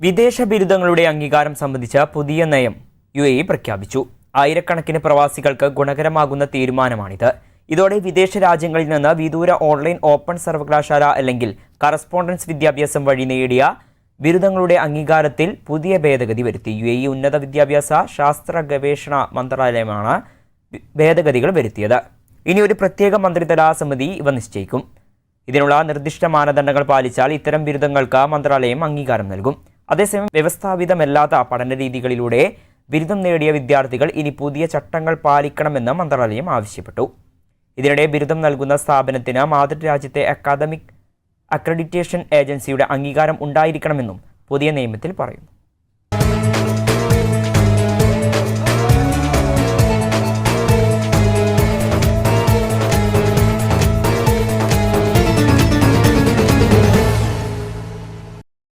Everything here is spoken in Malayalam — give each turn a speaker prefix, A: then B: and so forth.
A: വിദേശ ബിരുദങ്ങളുടെ അംഗീകാരം സംബന്ധിച്ച പുതിയ നയം UAE പ്രഖ്യാപിച്ചു. ആയിരക്കണക്കിന് പ്രവാസികൾക്ക് ഗുണകരമാകുന്ന തീരുമാനമാണിത്. ഇതോടെ വിദേശ രാജ്യങ്ങളിൽ നിന്ന് വിദൂര ഓൺലൈൻ ഓപ്പൺ സർവകലാശാല അല്ലെങ്കിൽ കറസ്പോണ്ടൻസ് വിദ്യാഭ്യാസം വഴി നേടിയ ബിരുദങ്ങളുടെ അംഗീകാരത്തിൽ പുതിയ ഭേദഗതി വരുത്തി. UAE ഉന്നത വിദ്യാഭ്യാസ ശാസ്ത്ര ഗവേഷണ മന്ത്രാലയമാണ് ഭേദഗതികൾ വരുത്തിയത്. ഇനി ഒരു പ്രത്യേക മന്ത്രിതല സമിതി ഇവ നിശ്ചയിക്കും. ഇതിനുള്ള നിർദ്ദിഷ്ട മാനദണ്ഡങ്ങൾ പാലിച്ചാൽ ഇത്തരം ബിരുദങ്ങൾക്ക് മന്ത്രാലയം അംഗീകാരം നൽകും. അതേസമയം വ്യവസ്ഥാപിതമല്ലാത്ത പഠന രീതികളിലൂടെ ബിരുദം നേടിയ വിദ്യാർത്ഥികൾ ഇനി പുതിയ ചട്ടങ്ങൾ പാലിക്കണമെന്ന് മന്ത്രാലയം ആവശ്യപ്പെട്ടു. ഇതിനിടെ ബിരുദം നൽകുന്ന സ്ഥാപനത്തിന് മാതൃരാജ്യത്തെ അക്കാദമിക് അക്രഡിറ്റേഷൻ ഏജൻസിയുടെ അംഗീകാരം ഉണ്ടായിരിക്കണമെന്നും പുതിയ നിയമത്തിൽ പറയുന്നു.